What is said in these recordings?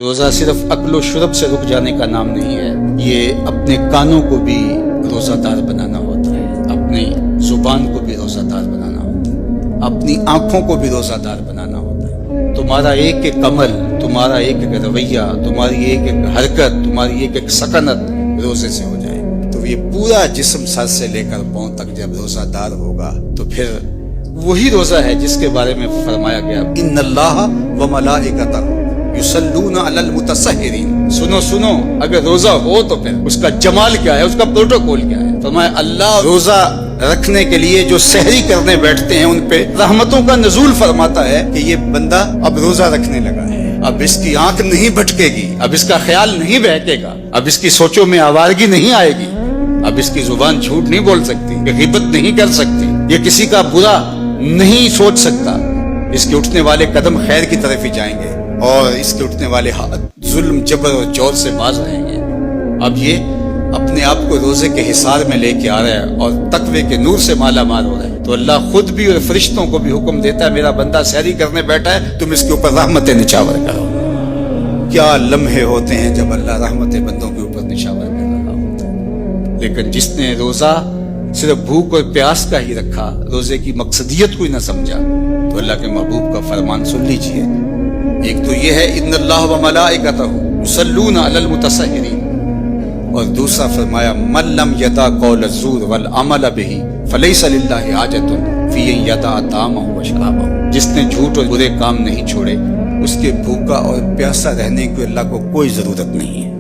روزہ صرف اکل و شرب سے رک جانے کا نام نہیں ہے، یہ اپنے کانوں کو بھی روزہ دار بنانا ہوتا ہے، اپنی زبان کو بھی روزہ دار بنانا ہوتا ہے، اپنی آنکھوں کو بھی روزہ دار بنانا ہوتا ہے۔ تمہارا ایک ایک عمل، تمہارا ایک ایک رویہ، تمہاری ایک ایک حرکت، تمہاری ایک ایک سکنت روزے سے ہو جائے تو یہ پورا جسم سر سے لے کر پاؤں تک جب روزہ دار ہوگا تو پھر وہی روزہ ہے جس کے بارے میں فرمایا گیا ان اللہ و ملائکتہ یصلون علی المتسحرین۔ سنو اگر روزہ ہو تو پھر اس کا جمال کیا ہے، اس کا پروٹوکول کیا ہے۔ فرمایا اللہ روزہ رکھنے کے لیے جو سحری کرنے بیٹھتے ہیں ان پہ رحمتوں کا نزول فرماتا ہے کہ یہ بندہ اب روزہ رکھنے لگا ہے، اب اس کی آنکھ نہیں بھٹکے گی، اب اس کا خیال نہیں بہکے گا، اب اس کی سوچوں میں آوارگی نہیں آئے گی، اب اس کی زبان جھوٹ نہیں بول سکتی، یہ غیبت نہیں کر سکتی، یہ کسی کا برا نہیں سوچ سکتا، اس کے اٹھنے والے قدم خیر کی طرف ہی جائیں گے اور اس کے اٹھنے والے ہاتھ ظلم جبر اور جور سے باز رہیں گے۔ اب یہ اپنے آپ کو روزے کے حصار میں لے کے آ رہا ہے اور تقوی کے نور سے مالا مال ہو رہا ہے، تو اللہ خود بھی اور فرشتوں کو بھی حکم دیتا ہے میرا بندہ سحری کرنے بیٹھا ہے، تم اس کے اوپر رحمتیں نچاور کرو۔ کیا لمحے ہوتے ہیں جب اللہ رحمتیں بندوں کے اوپر نچاور کر رہا ہوتا ہے۔ لیکن جس نے روزہ صرف بھوک اور پیاس کا ہی رکھا، روزے کی مقصدیت کو ہی نہ سمجھا، تو اللہ کے محبوب کا فرمان سن لیجئے۔ ایک تو یہ ہے ان اللہ و ملائکتہ یصلون علی المتسحرین، اور دوسرا فرمایا من لم یدع قول الزور والعمل بہ فلیس للہ حاجۃ فی ان یدع طعامہ و شرابہ۔ جس نے جھوٹ اور برے کام نہیں چھوڑے اس کے بھوکا اور پیاسا رہنے کو اللہ کو کوئی ضرورت نہیں ہے۔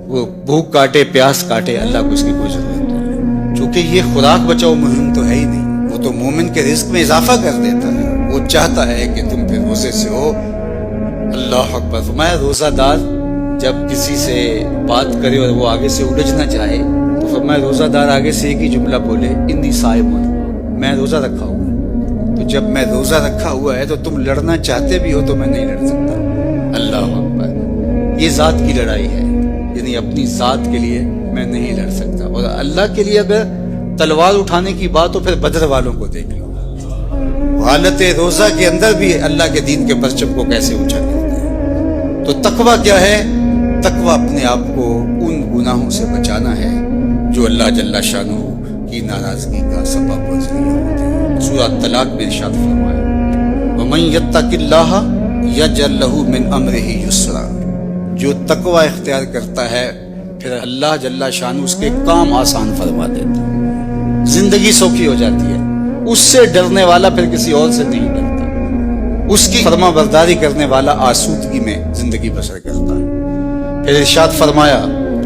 وہ بھوک کاٹے پیاس کاٹے، اللہ کو اس کی کوئی ضرورت نہیں ہے، چونکہ یہ خوراک بچاؤ مہم تو ہے ہی نہیں، وہ تو مومن کے رزق میں اضافہ کر دیتا ہے۔ وہ چاہتا ہے کہ تم پھر روزے سے ہو۔ اللہ اکبر۔ فرمایا روزہ دار جب کسی سے بات کرے اور وہ آگے سے الجھ نہ چاہے تو فرمایا روزہ دار آگے سے ایک ہی جملہ بولے انی صائم، میں روزہ رکھا ہوا ہے۔ تو جب میں روزہ رکھا ہوا ہے تو تم لڑنا چاہتے بھی ہو تو میں نہیں لڑ سکتا۔ اللہ اکبر۔ یہ ذات کی لڑائی ہے، یعنی اپنی ذات کے لیے میں نہیں لڑ سکتا، اور اللہ کے لیے اگر تلوار اٹھانے کی بات ہو پھر بدر والوں کو دیکھ لو، حالت روزہ کے اندر بھی اللہ کے دین کے پرچم کو کیسے اونچا کرتے ہیں۔ تو تقویٰ کیا ہے؟ تقویٰ اپنے آپ کو ان گناہوں سے بچانا ہے جو اللہ جل شانہ کی ناراضگی کا سبب و ذریعہ ہوتے ہیں۔ سورہ طلاق میں ارشاد فرمایا وَمَن يَتَّقِ اللَّهَ يَجْعَل لَّهُ مِنْ أَمْرِهِ يُسْرًا۔ جو تقویٰ اختیار کرتا ہے پھر اللہ جل شانہ اس کے کام آسان فرما دیتا ہے، زندگی سوکھی ہو جاتی ہے۔ اس سے ڈرنے والا پھر کسی اور سے نہیں ڈرتا، اس کی فرما برداری کرنے والا آسودگی میں زندگی بسر کرتا ہے۔ پھر ارشاد فرمایا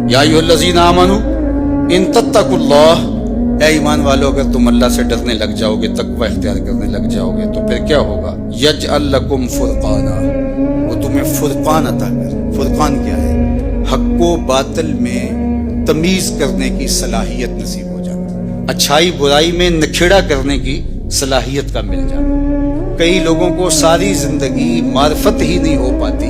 یا ایھا الذین آمنوا ان تتقوا اللہ، اے ایمان والو اگر تم اللہ سے ڈرنے لگ جاؤ گے، تقوی اختیار کرنے لگ جاؤ گے تو پھر کیا ہوگا؟ یجعل لکم فرقانا، وہ تمہیں فرقان عطا کر۔ فرقان کیا ہے؟ حق و باطل میں تمیز کرنے کی صلاحیت نصیب ہو جانا، اچھائی برائی میں نکھیڑا کرنے کی صلاحیت کا مل جانا۔ کئی لوگوں کو ساری زندگی معرفت ہی نہیں ہو پاتی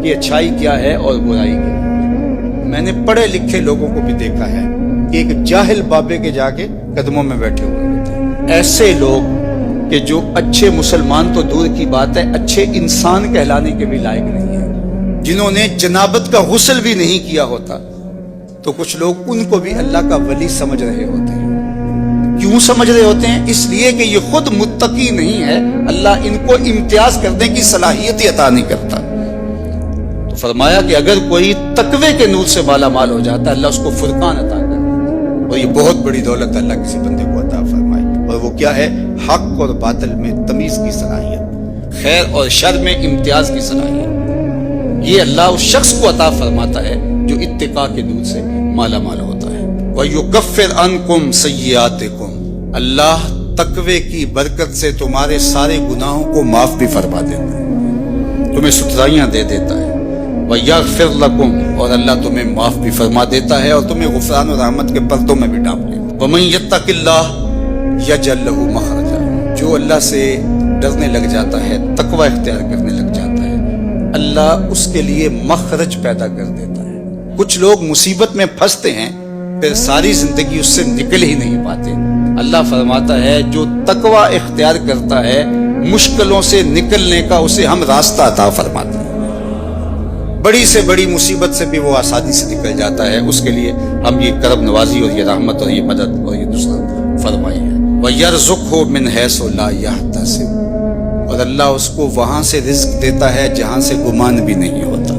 کہ اچھائی کیا ہے اور برائی کیا ہے۔ میں نے پڑھے لکھے لوگوں کو بھی دیکھا ہے کہ ایک جاہل بابے کے جا کے قدموں میں بیٹھے ہوئے ہوتے ہیں۔ ایسے لوگ کہ جو اچھے مسلمان تو دور کی بات ہے، اچھے انسان کہلانے کے بھی لائق نہیں ہیں، جنہوں نے جنابت کا غسل بھی نہیں کیا ہوتا، تو کچھ لوگ ان کو بھی اللہ کا ولی سمجھ رہے ہوتے ہیں۔ کیوں سمجھ رہے ہوتے ہیں؟ اس لیے کہ یہ خود متقی نہیں ہے، اللہ ان کو امتیاز کرنے کی صلاحیت ہی عطا نہیں کرتا۔ تو فرمایا کہ اگر کوئی تقوی کے نور سے مالا مال ہو جاتا ہے اللہ اس کو فرقان عطا کرتا، اور یہ بہت بڑی دولت اللہ کسی بندے کو عطا فرمائے، اور وہ کیا ہے؟ حق اور باطل میں تمیز کی صلاحیت، خیر اور شر میں امتیاز کی صلاحیت۔ یہ اللہ اس شخص کو عطا فرماتا ہے جو اتقاء کے نور سے مالا مال ہوتا ہے۔ وَيُكَفِّرْ عَنْكُمْ سَيِّئَاتِكُمْ، اللہ تقوی کی برکت سے تمہارے سارے گناہوں کو معاف بھی فرما دیتا ہے، تمہیں ستھرائیاں دے دیتا ہے۔ وَيَغْفِرْ لَكُمْ، اور اللہ تمہیں معاف بھی فرما دیتا ہے اور تمہیں غفران و رحمت کے پردوں میں بھی ڈھانپ لیتا ہے۔ وَمَن يَتَّقِ اللَّهَ يَجْعَل لَّهُ مَخْرَجًا، جو اللہ سے ڈرنے لگ جاتا ہے، تقوی اختیار کرنے لگ جاتا ہے، اللہ اس کے لیے مخرج پیدا کر دیتا ہے۔ کچھ لوگ مصیبت میں پھنستے ہیں پھر ساری زندگی اس سے نکل ہی نہیں پاتے۔ اللہ فرماتا ہے جو تقوی اختیار کرتا ہے مشکلوں سے نکلنے کا اسے ہم راستہ عطا فرماتے ہیں۔ بڑی سے بڑی مصیبت سے بھی وہ آسانی سے نکل جاتا ہے. اس کے لیے ہم یہ کرم نوازی اور یہ رحمت اور یہ مدد اور یہ نصرت فرمائی ہے. وَيَرْزُقْهُ مِنْ حَيْثُ لَا يَحْتَسِبُ, اور اللہ اس کو وہاں سے رزق دیتا ہے جہاں سے گمان بھی نہیں ہوتا,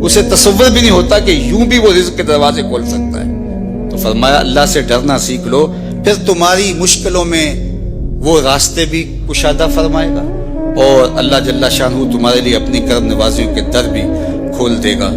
اسے تصور بھی نہیں ہوتا کہ یوں بھی وہ رزق کے دروازے کھول سکتا ہے. تو فرمایا اللہ سے ڈرنا سیکھ لو, پھر تمہاری مشکلوں میں وہ راستے بھی کشادہ فرمائے گا, اور اللہ جل شانہ تمہارے لیے اپنی کرم نوازیوں کے در بھی کھول دے گا.